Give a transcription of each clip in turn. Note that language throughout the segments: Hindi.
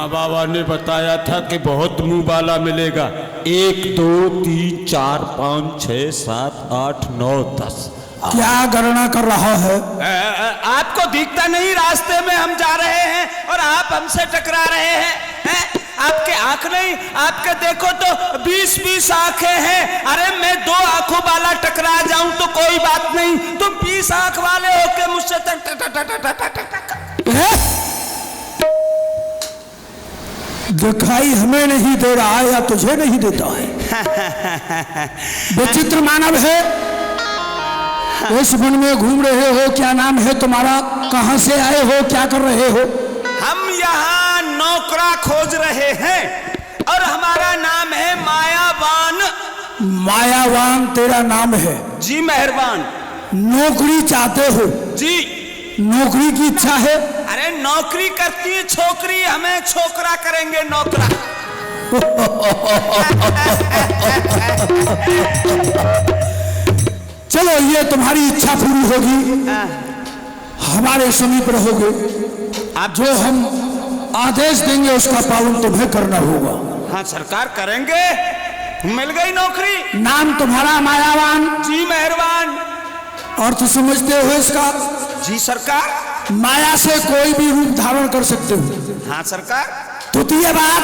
माँ बाबा ने बताया था कि बहुत मुंह वाला मिलेगा। 1 2 3 4 5 6 7 8 9 10। क्या गणना कर रहा है? आपको दिखता नहीं रास्ते में हम जा रहे हैं और आप हमसे टकरा रहे हैं? आपके आंख नहीं, आपके देखो तो 20-20 आंखें हैं। अरे मैं 2 आंखों वाला टकरा जाऊं तो कोई बात नहीं, तुम 20 आंख वाले होके मुझसे दिखाई हमें नहीं दे रहा है या तुझे नहीं देता है? विचित्र मानव है। इस वन में घूम रहे हो, क्या नाम है तुम्हारा? कहां से आए हो? क्या कर रहे हो? हम यहाँ नौकरा खोज रहे हैं और हमारा नाम है मायावान। मायावान तेरा नाम है? जी मेहरबान। नौकरी चाहते हो? जी। नौकरी की इच्छा है? अरे नौकरी करती है छोकरी, हमें छोकरा करेंगे नौकरा। चलो ये तुम्हारी इच्छा पूरी होगी, हमारे समीप रहोगे। आप जो हम आदेश देंगे उसका पालन तुम्हें करना होगा। हाँ सरकार करेंगे। मिल गई नौकरी। नाम तुम्हारा मायावान? जी मेहरबान। अर्थ समझते हो इसका? जी सरकार। माया से कोई भी रूप धारण कर सकते हो। हाँ सरकार। द्वितीय बात,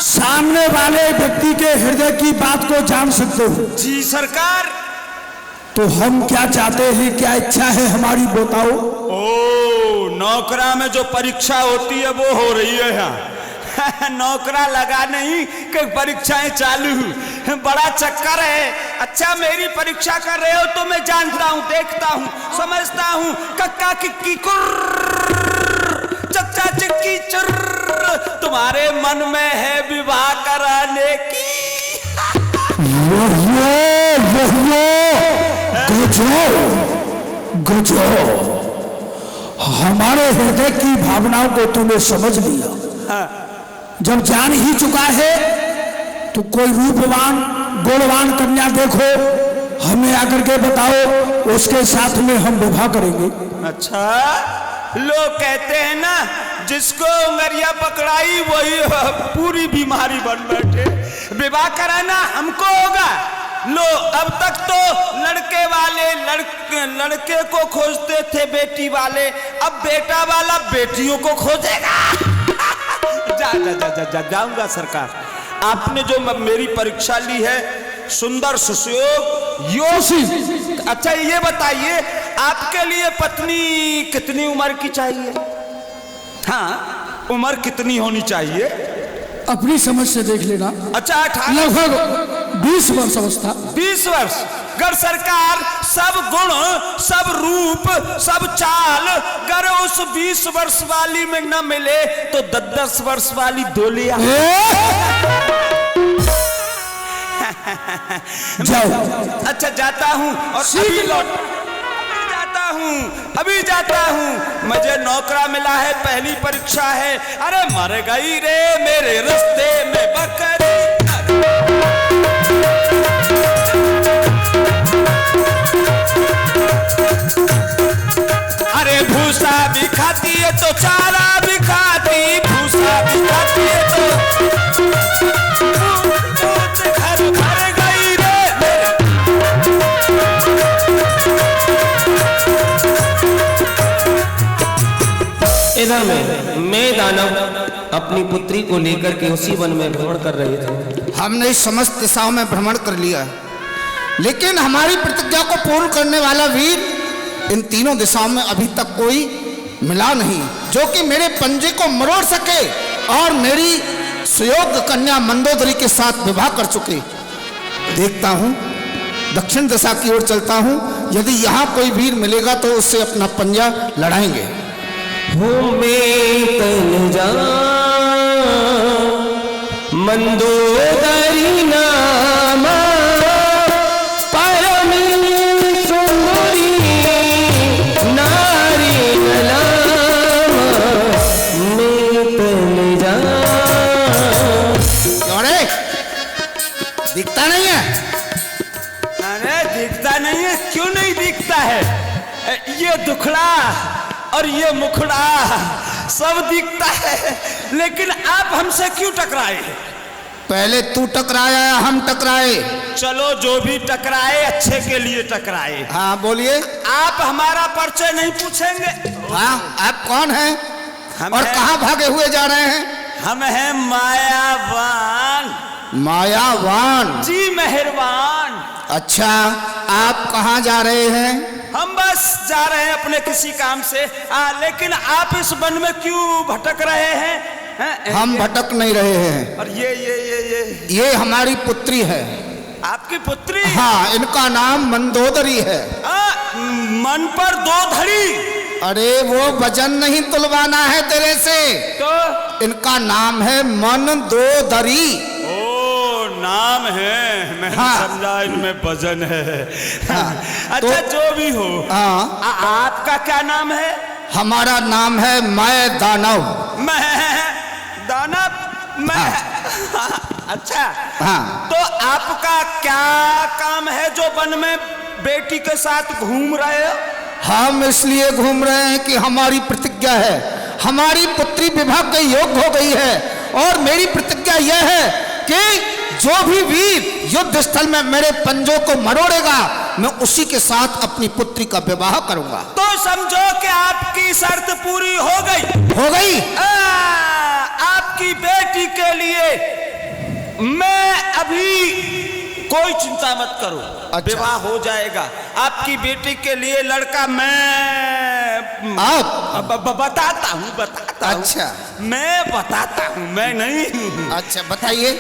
सामने वाले व्यक्ति के हृदय की बात को जान सकते हो। जी सरकार। तो हम क्या चाहते हैं, क्या इच्छा है हमारी, बताओ। ओ नौकरा में जो परीक्षा होती है वो हो रही है यहाँ। नौकरा लगा नहीं कि परीक्षाएं चालू, बड़ा चक्कर है। अच्छा मेरी परीक्षा कर रहे हो तो मैं जानता हूँ, देखता हूँ, समझता हूँ। कक्का किक्की कुर्र, चच्चा चिक्की चुर्र, तुम्हारे मन में है विवाह कराने की। गजब, हमारे हृदय की भावनाओं को तूने समझ लिया। जब जान ही चुका है तो कोई रूपवान गुणवान कन्या देखो, हमें आकर के बताओ, उसके साथ में हम विवाह करेंगे। अच्छा लोग कहते हैं ना, जिसको उंगलियां पकड़ाई वही पूरी बीमारी बन बैठे। विवाह कराना हमको होगा। लो अब तक तो लड़के वाले लड़के को खोजते थे, बेटी वाले, अब बेटा वाला बेटियों को खोजेगा। जाऊंगा सरकार। आपने जो मेरी परीक्षा ली है, सुंदर सुयोग योशी। अच्छा ये बताइए, आपके लिए पत्नी कितनी उम्र की चाहिए? हाँ उम्र कितनी होनी चाहिए? अपनी समझ से देख लेना। अच्छा 18 लगभग 20 वर्ष अवस्था। 20 वर्ष। गर सरकार सब गुण, सब रूप, सब चाल गर उस 20 वर्ष वाली में न मिले तो 10-10 वर्ष वाली दो लिया। जाओ। अच्छा जाता हूँ और अभी जाता हूँ। मुझे नौकरा मिला है, पहली परीक्षा है। अरे मर गई रे मेरे रास्ते में बकरी। अरे भूसा भी खाती है तो चारा भी खाती, भूसा भी खाती है तो घर भर गई रे मेरे। इधर में मैं दानव अपनी पुत्री को लेकर के उसी वन में भ्रमण कर रहे थे। हमने इस समस्त दिशाओं में भ्रमण कर लिया, लेकिन हमारी प्रतिज्ञा को पूर्ण करने वाला वीर इन तीनों दिशाओं में अभी तक कोई मिला नहीं, जो कि मेरे पंजे को मरोड़ सके और मेरी सुयोग्य कन्या मंदोदरी के साथ विवाह कर चुके। देखता हूँ, दक्षिण दिशा की ओर चलता हूँ। यदि यहाँ कोई वीर मिलेगा तो उससे अपना पंजा लड़ाएंगे। तन जा मंदोदरी नामा परम सुंदरी नारी मैं तन जा। अरे दिखता नहीं है? अरे दिखता नहीं है? क्यों नहीं दिखता है? ये दुखड़ा और ये मुखड़ा सब दिखता है, लेकिन आप हमसे क्यों टकराए? पहले तू टकराया या हम टकराए? चलो जो भी टकराए अच्छे के लिए टकराए। हाँ बोलिए। आप हमारा परिचय नहीं पूछेंगे? हाँ, आप कौन हैं हम और हैं- कहाँ भागे हुए जा रहे हैं? हम हैं मायावान। मायावान? जी मेहरबान। अच्छा, आप कहाँ जा रहे हैं? हम बस जा रहे हैं अपने किसी काम से। लेकिन आप इस वन में क्यों भटक रहे हैं? हम भटक नहीं रहे हैं। और ये हमारी पुत्री है। आपकी पुत्री? हाँ, इनका नाम मंदोदरी है। मन पर दो धड़ी? अरे वो वजन नहीं तुलवाना है तेरे से। तो इनका नाम है मंदोदरी। ओ नाम है, मैं हाँ। समझा इनमें वजन है। हाँ, अच्छा तो- जो भी हो। हाँ, आपका क्या नाम है? हमारा नाम है मैं दानव। मैं दानव? मैं अच्छा। हाँ। तो आपका क्या काम है जो वन में बेटी के साथ घूम रहे हो? हम इसलिए घूम रहे हैं कि हमारी प्रतिज्ञा है, हमारी पुत्री विवाह के योग्य हो गई है और मेरी प्रतिज्ञा यह है कि जो भी वीर युद्ध स्थल में मेरे पंजों को मरोड़ेगा मैं उसी के साथ अपनी पुत्री का विवाह करूंगा। तो समझो कि आपकी शर्त पूरी हो गई। हो गई? आपकी बेटी के लिए मैं अभी, कोई चिंता मत करो, अच्छा। विवाह हो जाएगा। आपकी बेटी के लिए लड़का मैं बताता हूँ। अच्छा। मैं बताता हूँ, मैं नहीं हूँ। अच्छा बताइए।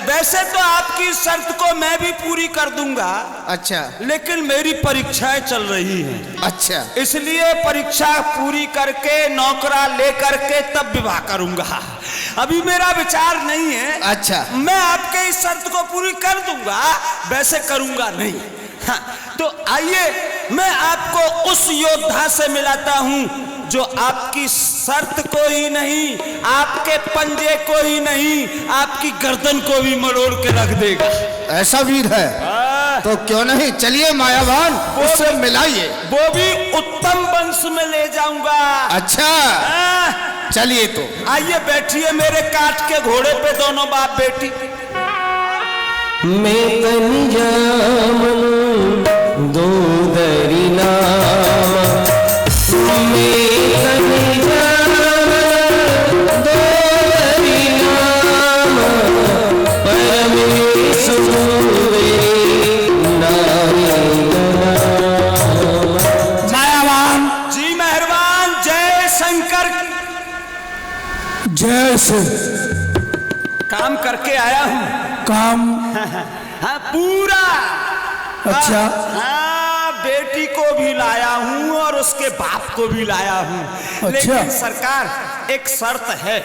वैसे तो आपकी शर्त को मैं भी पूरी कर दूंगा। अच्छा। लेकिन मेरी परीक्षाएं चल रही हैं। अच्छा। इसलिए परीक्षा पूरी करके नौकरा लेकर के तब विवाह करूंगा। अभी मेरा विचार नहीं है। अच्छा। मैं आपके इस शर्त को पूरी कर दूंगा, वैसे करूंगा नहीं। हाँ, तो आइए मैं आपको उस योद्धा से मिलाता हूं जो आपकी शर्त को ही नहीं, आपके पंजे को ही नहीं, आपकी गर्दन को भी मरोड़ के रख देगा। ऐसा वीर है? तो क्यों नहीं, चलिए मायावान उससे मिलाइए। वो भी उत्तम वंश में ले जाऊंगा। अच्छा चलिए। तो आइए बैठिए मेरे काठ के घोड़े पे, दोनों बाप बेटी। मैं कन्यामन दोदरी नाम, मैं कन्यामन दोदरी नाम, परमेश्वर नारी नाम। मायावान जी मेहरबान, जय शंकर। जय से काम करके आया हूँ। काम? हाँ पूरा। अच्छा। हाँ, बेटी को भी लाया हूँ और उसके बाप को भी लाया हूँ। अच्छा। लेकिन सरकार एक शर्त है।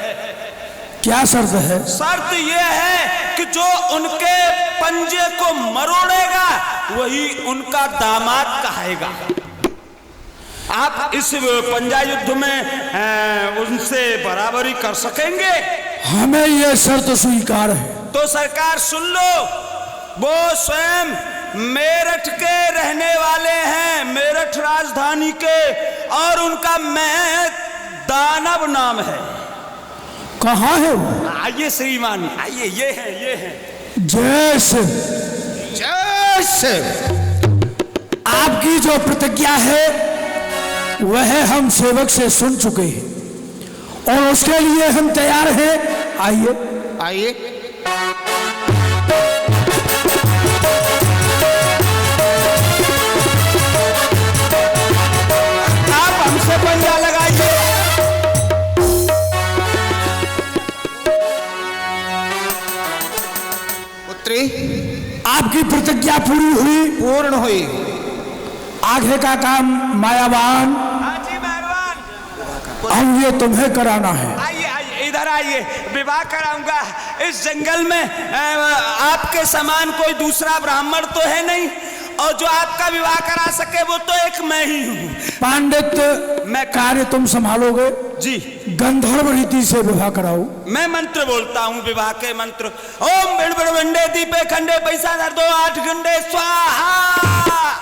क्या शर्त है? शर्त यह है कि जो उनके पंजे को मरोड़ेगा वही उनका दामाद कहेगा। आप इस पंजा युद्ध में उनसे बराबरी कर सकेंगे? हमें यह शर्त स्वीकार है। तो सरकार सुन लो, वो स्वयं मेरठ के रहने वाले हैं, मेरठ राजधानी के, और उनका मैं दानव नाम है। कहाँ है वो? आइए श्रीमान, आइए, ये है। जय से जय से। आपकी जो प्रतिज्ञा है वह हम सेवक से सुन चुके हैं और उसके लिए हम तैयार हैं। आइए आइए। आप हमसे पंजा लगाइए। पुत्री आपकी प्रतिज्ञा पूरी हुई? पूर्ण हुई। आगे का काम मायावान हाँ जी मेहरबान। अब ये तुम्हें कराना है। आइए आइए, इधर आइए, विवाह कराऊंगा। इस जंगल में आपके समान कोई दूसरा ब्राह्मण तो है नहीं, और जो आपका विवाह करा सके वो तो एक मैं ही हूँ। पांडित्य मैं कार्य तुम संभालोगे? जी। गंधर्व रीति से विवाह कराओ। मैं मंत्र बोलता हूँ, विवाह के मंत्र। ओम बिड़ बिड़ बिंडे दीपे खंडे पैसा धर दो 8 घंटे स्वाहा।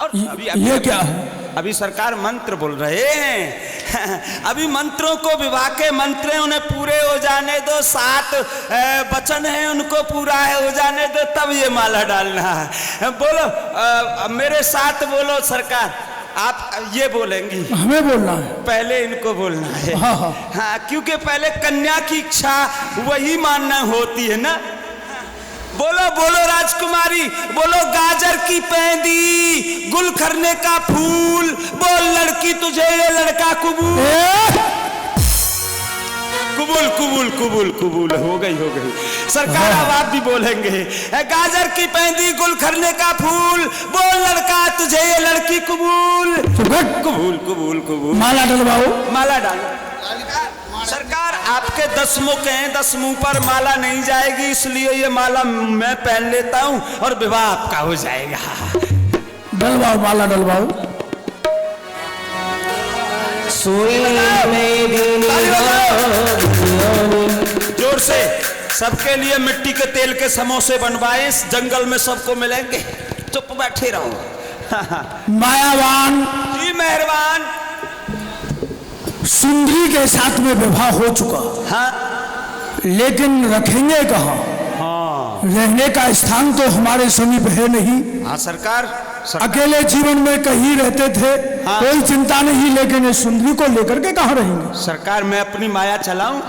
और अभी ये क्या है? अभी सरकार मंत्र बोल रहे हैं। अभी मंत्रों को, विवाह के मंत्र उन्हें पूरे हो जाने दो, 7 वचन हैं उनको पूरा हो जाने दो, तब ये माला डालना है। बोलो मेरे साथ बोलो सरकार। आप ये बोलेंगी? हमें बोलना है, पहले इनको बोलना है। हाँ हाँ हाँ, क्योंकि पहले कन्या की इच्छा वही मानना होती है ना। बोलो बोलो राजकुमारी, बोलो गाजर की पैंदी, गुल खरने का फूल, बोल लड़की तुझे ये लड़का कबूल। कबूल कबूल कबूल कबूल, हो गई हो गई सरकार। अब आप भी बोलेंगे, गाजर की पैंदी, गुल खरने का फूल, बोल लड़का तुझे ये लड़की कबूल। कबूल कबूल कबूल। माला डलवाओ। माला डालो सरकार। आपके 10 मुख हैं, 10 मुंह पर माला नहीं जाएगी, इसलिए ये माला मैं पहन लेता हूं और विवाह आपका हो जाएगा। डलवाओ, माला डलवाओ। जोर से सबके लिए मिट्टी के तेल के समोसे बनवाए, इस जंगल में सबको मिलेंगे। चुप बैठे रहो। मायावान जी मेहरबान। सुंदरी के साथ में विवाह हो चुका। हाँ लेकिन रखेंगे कहाँ? हाँ रहने का स्थान तो हमारे समीप है नहीं। हाँ सरकार। अकेले जीवन में कहीं रहते थे। हाँ। कोई चिंता नहीं, लेकिन इस सुंदरी को लेकर के कहाँ रहेंगे? सरकार मैं अपनी माया चलाऊं?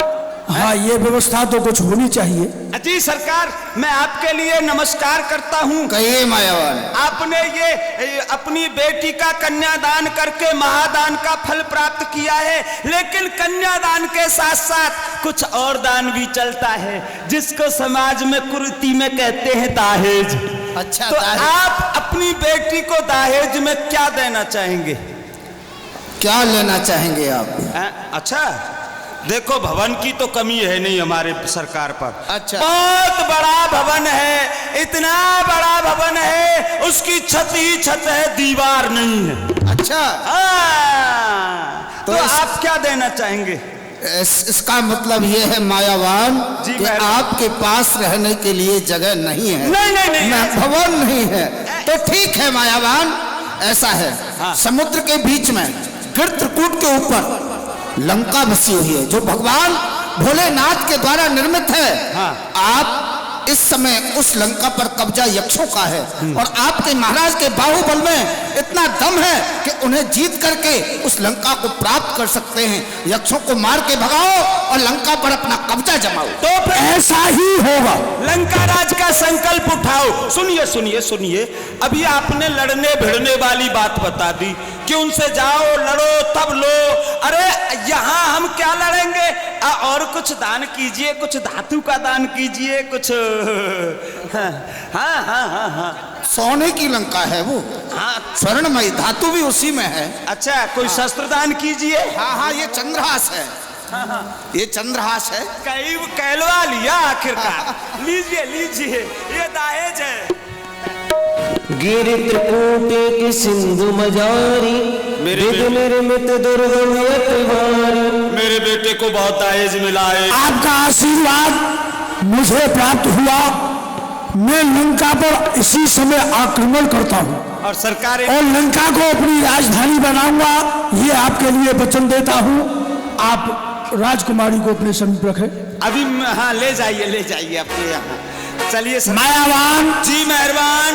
हाँ, ये व्यवस्था तो कुछ होनी चाहिए। जी सरकार, मैं आपके लिए नमस्कार करता हूँ। कहिए मायावान। आपने ये अपनी बेटी का कन्यादान करके महादान का फल प्राप्त किया है, लेकिन कन्यादान के साथ साथ कुछ और दान भी चलता है, जिसको समाज में कुरीति में कहते हैं दहेज। अच्छा, तो आप अपनी बेटी को दहेज में क्या देना चाहेंगे? क्या लेना चाहेंगे आप? अच्छा देखो, भवन की तो कमी है नहीं हमारे सरकार पर। अच्छा, बहुत बड़ा भवन है, इतना बड़ा भवन है, उसकी छत ही छत है, दीवार नहीं है। अच्छा, तो आप क्या देना चाहेंगे? इसका मतलब ये है मायावान कि आपके पास रहने के लिए जगह नहीं है। नहीं, भवन नहीं है। तो ठीक है मायावान, ऐसा है। हाँ। समुद्र के बीच में गिरत्रकूट के ऊपर लंका बसी हुई है, जो भगवान भोलेनाथ के द्वारा निर्मित है। हाँ। आप इस समय उस लंका पर कब्जा यक्षों का है, और आपके महाराज के बाहुबल में इतना दम है कि उन्हें जीत करके उस लंका को प्राप्त कर सकते हैं। यक्षों को मार के भगाओ और लंका पर अपना कब्जा जमाओ। तो फिर ऐसा ही होगा। लंका राज का संकल्प उठाओ। सुनिए सुनिए सुनिए, अभी आपने लड़ने भिड़ने वाली बात बता दी कि उनसे जाओ लड़ो तब लो। अरे यहाँ हम क्या लड़ेंगे? और कुछ दान कीजिए, कुछ धातु का दान कीजिए, कुछ। हाँ हाँ हाँ हाँ हाँ, सोने की लंका है वो। हाँ, स्वर्णमयी, धातु भी उसी में है। अच्छा, कोई शस्त्र दान कीजिए। हाँ हाँ, ये चंद्रहास है। हाँ हाँ, ये चंद्रहास है। कई कहलवा लिया आखिरकार। लीजिए लीजिए, ये दहेज है। गिरि त्रिकूट की सिंधु मजारी, मेरे बेटे को बहुत दहेज मिला है। आपका आशीर्वाद मुझे प्राप्त हुआ। मैं लंका पर इसी समय आक्रमण करता हूँ और सरकार और लंका को अपनी राजधानी बनाऊंगा। ये आपके लिए वचन देता हूँ। आप राजकुमारी को अपने समीप रखें। अभी हाँ, ले जाइए अपने यहाँ। चलिए मायावान जी मेहरबान,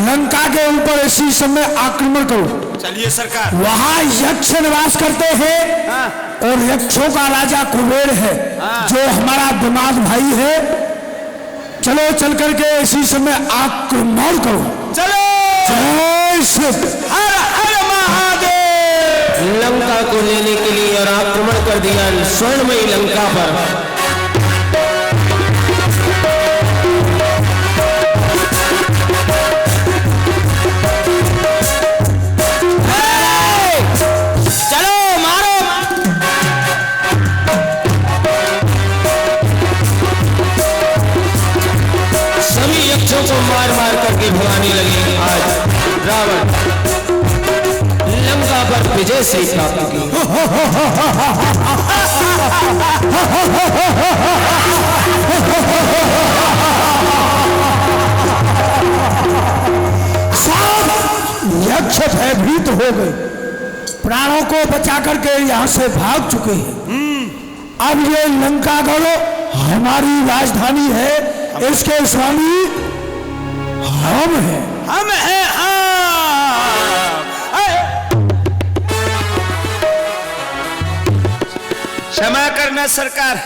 लंका के ऊपर इसी समय आक्रमण करो। चलिए सरकार। वहां यक्ष निवास करते हैं। हाँ। और यक्षों का राजा कुबेर है। हाँ। जो हमारा दामाद भाई है। चलो चल करके इसी समय आक्रमण करो। चलो। जय शिव। हर हर महादेव। लंका को लेने के लिए और आक्रमण कर दिया स्वर्णमयी लंका पर। को मार मार करके भगाने लगे। आज रावण लंका पर विजय से प्राप्त की। यक्ष भयभीत हो गए। प्राणों को बचा करके यहाँ से भाग चुके हैं। अब ये लंकागढ़ हमारी राजधानी है, इसके स्वामी हम हैं। हम हैं, हाँ। क्षमा करना सरकार,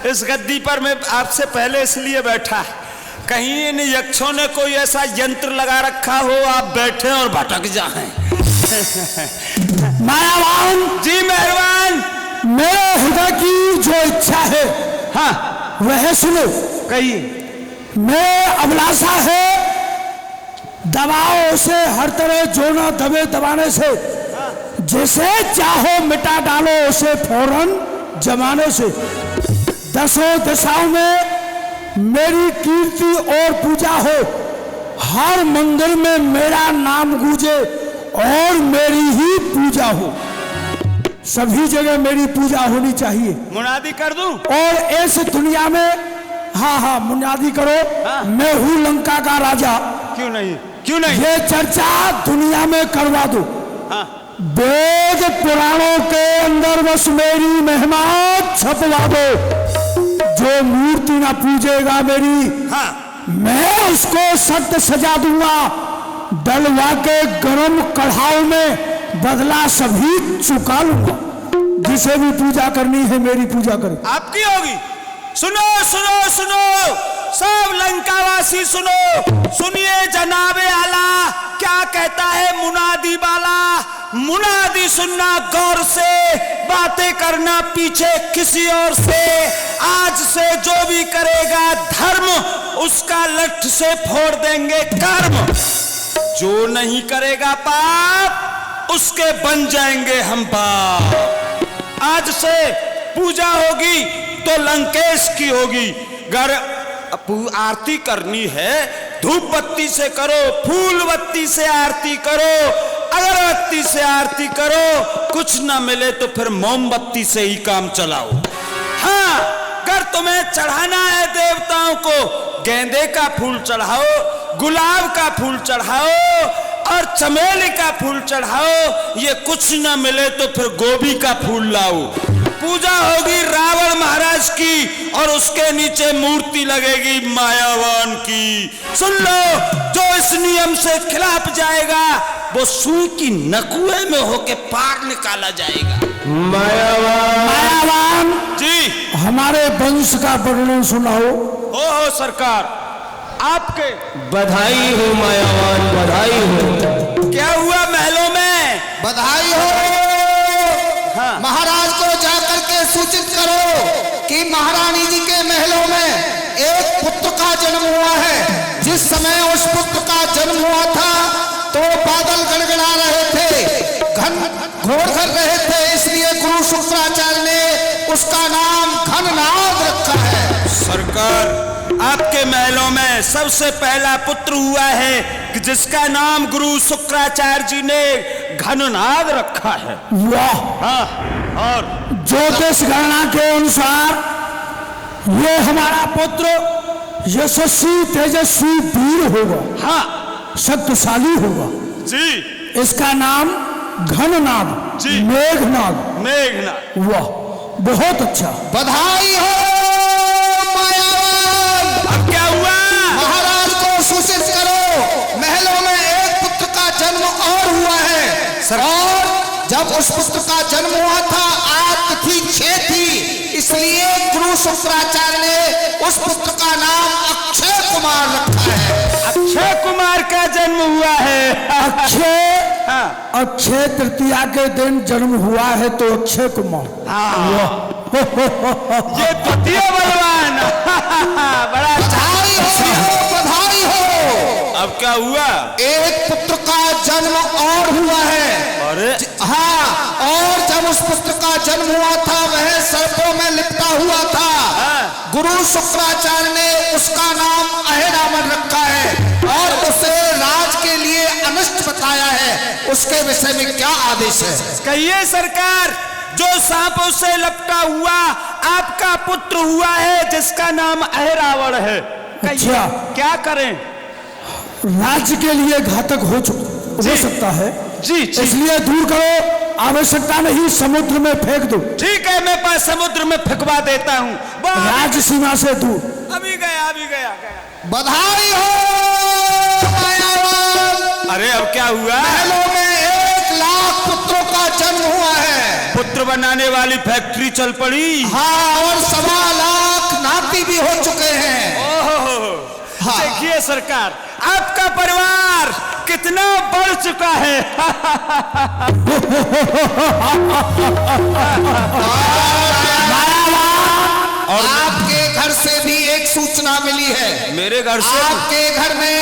इस गद्दी पर मैं आपसे पहले इसलिए बैठा, कहीं इन यक्षों ने कोई ऐसा यंत्र लगा रखा हो आप बैठे और भटक जाएं। मायावान जी मेहरबान। मेरे हृदय की जो इच्छा है, हाँ वह सुनो। कहिए। मैं अभिलाषा है दबाओ उसे हर तरह जो ना दबे दबाने से, जैसे चाहो मिटा डालो उसे फौरन जमाने से। दसों दिशाओं में मेरी कीर्ति और पूजा हो, हर मंदिर में मेरा नाम गूंजे और मेरी ही पूजा हो, सभी जगह मेरी पूजा होनी चाहिए। मुनादी कर दूं? और इस दुनिया में, हाँ हाँ मुनादी करो, हाँ। मैं हूं लंका का राजा। क्यों नहीं, क्यों नहीं? ये चर्चा दुनिया में करवा दो। हाँ। वेद पुराणों के अंदर बस मेरी महिमा छपवा दो। जो मूर्ति ना पूजेगा मेरी, हाँ। मैं उसको सत्य सजा दूंगा, डलवा के गरम कढ़ाई में बदला सभी चुका लूंगा। जिसे भी पूजा करनी है मेरी पूजा करे। आपकी होगी। सुनो सुनो सुनो सब लंकावासी सुनो, सुनिए जनाबे आला क्या कहता है मुनादी वाला। मुनादी सुनना गौर से, बातें करना पीछे किसी और से। आज से जो भी करेगा धर्म, उसका लठ से फोड़ देंगे कर्म। जो नहीं करेगा पाप, उसके बन जाएंगे हम बाप। आज से पूजा होगी तो लंकेश की होगी। अगर आरती करनी है धूप बत्ती से करो, फूल बत्ती से आरती करो, अगरबत्ती से आरती करो। कुछ ना मिले तो फिर मोमबत्ती से ही काम चलाओ। हाँ, अगर तुम्हें चढ़ाना है देवताओं को, गेंदे का फूल चढ़ाओ, गुलाब का फूल चढ़ाओ और चमेली का फूल चढ़ाओ। ये कुछ ना मिले तो फिर गोभी का फूल लाओ। पूजा होगी रावण महाराज की और उसके नीचे मूर्ति लगेगी मायावान की। सुन लो, जो इस नियम से खिलाफ जाएगा वो सुई की नकुए में होके पार निकाला जाएगा। मायावान जी, हमारे वंश का वर्णन सुनाओ। हो सरकार, आपके बधाई हो मायावान, बधाई हो। क्या हुआ महलों में? बधाई हो। हाँ। महाराज को जाकर के सूचित करो कि महारानी जी के महलों में एक पुत्र का जन्म हुआ है। जिस समय उस पुत्र का जन्म हुआ था तो बादल गड़गड़ा रहे थे, घन घोर कर रहे थे, इसलिए गुरु शुक्राचार्य ने उसका नाम घननाद रखा है। सरकार, आपके महलों में सबसे पहला पुत्र हुआ है कि जिसका नाम गुरु शुक्राचार्य जी ने घननाद रखा है। वाह। हाँ, और ज्योतिष गणना के अनुसार ये हमारा पुत्र यशस्वी तेजस्वी वीर होगा, हाँ शक्तिशाली होगा। जी, इसका नाम घननाद, जी। मेघनाद। मेघनाद। वाह, बहुत अच्छा। बधाई हो मायावान। अब क्या हुआ? महाराज को सूचित करो महलों में एक पुत्र का जन्म और हुआ है। और जब उस पुत्र का जन्म हुआ था आज तिथि 6 थी, इसलिए गुरु शुक्राचार्य ने उस पुत्र का नाम अक्षय कुमार रखा है। अक्षय कुमार का जन्म हुआ है। अक्षय, हाँ। अक्षय तृतीया के दिन जन्म हुआ है तो अक्षय कुमार। ये द्वितीय बलवान। बड़ा बधाई हो, बधाई हो। अब क्या हुआ? एक पुत्र का जन्म और हुआ है। अरे हाँ, और जब उस पुत्र का जन्म हुआ था वह सर्पों में लिपटा हुआ था। हाँ। गुरु शुक्राचार्य ने उसका नाम अहिरावण रखा है और उसे राज के लिए अनिष्ट बताया है। उसके विषय में क्या आदेश है? कहिए सरकार। जो सांपों से लपटा हुआ आपका पुत्र हुआ है जिसका नाम अहिरावण है, कहिए अच्छा। क्या करें? राज्य के लिए घातक हो सकता है जी, जी। इसलिए दूर करो। आवश्यकता नहीं, समुद्र में फेंक दो। ठीक है, मैं पास समुद्र में फेंकवा देता हूँ। राज्य सीमा से दूर। अभी गया, अभी गया, गया। बधाई हो मायावान। अरे अब क्या हुआ? महलों में 1 लाख पुत्रों का जन्म हुआ है। पुत्र बनाने वाली फैक्ट्री चल पड़ी। हाँ, और 1.25 लाख नाती भी हो चुके हैं। ओहो, हाँ। देखिए सरकार, आपका परिवार कितना बढ़ चुका है। और आपके घर से भी एक सूचना मिली है। मेरे घर से? आपके घर में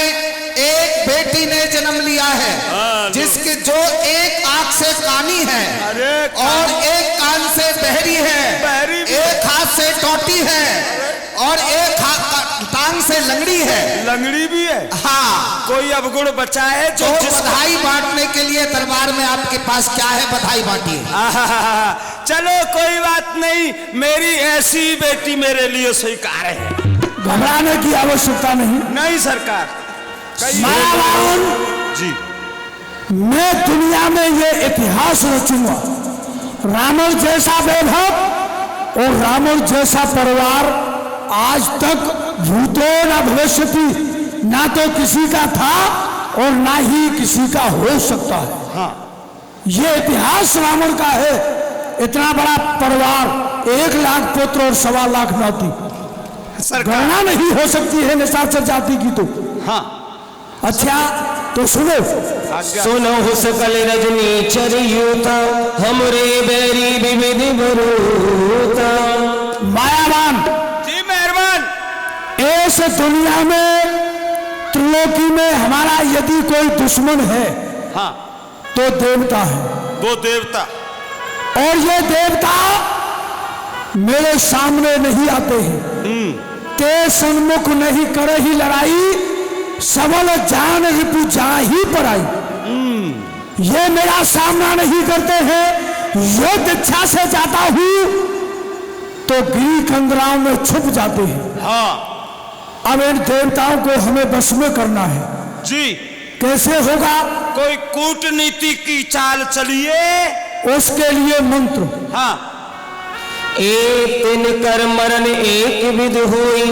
एक बेटी ने जन्म लिया है, जिसके जो एक आंख से कानी है, अरे और एक कान से बहरी है, एक हाथ से टोटी है, और एक टांग से लंगड़ी है। लंगड़ी भी है? हाँ। कोई अवगुण बचा है जो तो बधाई बांटने के लिए दरबार में आपके पास क्या है, बधाई बांटिए। चलो कोई बात नहीं, मेरी ऐसी बेटी मेरे लिए स्वीकार है। घबराने की आवश्यकता नहीं। नहीं सरकार। मायावान जी, मैं दुनिया में ये इतिहास रचूंगा, रावण जैसा वैभव और रावण जैसा परिवार आज तक भूतो न भविष्यति, ना तो किसी का था और ना ही किसी का हो सकता है। हाँ। ये इतिहास रावण का है। इतना बड़ा परिवार, 1 लाख पुत्र और 1.25 लाख नाती, गणना नहीं हो सकती है निशाचर जाति की। तो हाँ। अच्छा तो सुनो, सुनो हो सकल रजनी चरियूता, हमरे बैरी विविध बरूता। मायावान जी मेहरबान। इस दुनिया में त्रिलोकी में हमारा यदि कोई दुश्मन है, हाँ, तो देवता है। वो देवता? और ये देवता मेरे सामने नहीं आते हैं, के सन्मुख नहीं करे ही लड़ाई, सबल जान रिपु जा ही पराई। ये मेरा सामना नहीं करते हैं। युद्ध इच्छा से जाता हूं तो गिरी कंदराओं में छुप जाते हैं। हाँ। अब इन देवताओं को हमें बस में करना है। जी। कैसे होगा? कोई कूटनीति की चाल चलिए। उसके लिए मंत्र। हाँ। एक दिन कर मरण एक विध होई,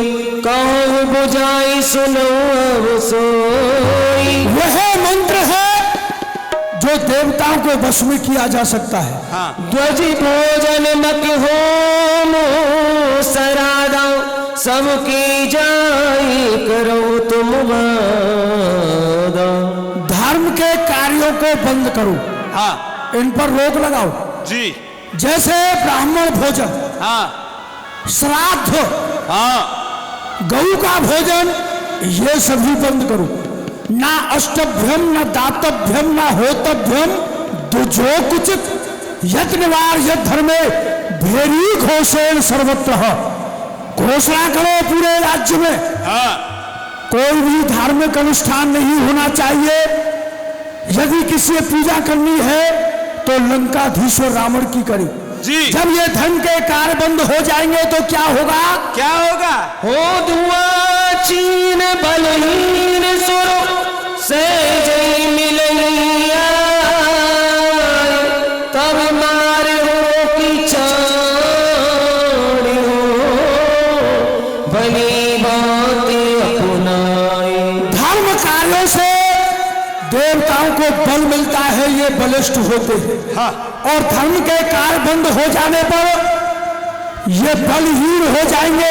कहूँ बुझाई सुनो अब सोई। वह मंत्र है जो देवताओं को बस में किया जा सकता है। हाँ। ध्वज भोजन मत होम सरादा, सबकी जाई करो तुम वादा। धर्म के कार्यों को बंद करो। हाँ। इन पर रोक लगाओ। जी। जैसे ब्राह्मण भोजन, हाँ। श्राद्ध, हाँ, गऊ का भोजन, ये सभी बंद करो। ना अष्टभ्यम, न दातभ्यम, न होतभ्यम, दुजो कुचित, यद निवार यद धर्मे भेरी घोषेण सर्वत्र। घोषणा करो पूरे राज्य में। हाँ। कोई भी धार्मिक अनुष्ठान नहीं होना चाहिए। यदि किसी पूजा करनी है तो लंकाधीश्वर रावण की करी। जी। जब ये धन के कार्य बंद हो जाएंगे तो क्या होगा? क्या होगा? हो धुआं चीन बलहीन सुरो से जय मिलैया, तब मार हो की चाड़ी हो, भली बातें अपनाए। धर्म कार्यों से देवताओं को बल मिलता है, ये बलिष्ठ होते हैं। हाँ। और धर्म के कार्य बंद हो जाने पर ये बलहीन हो जाएंगे।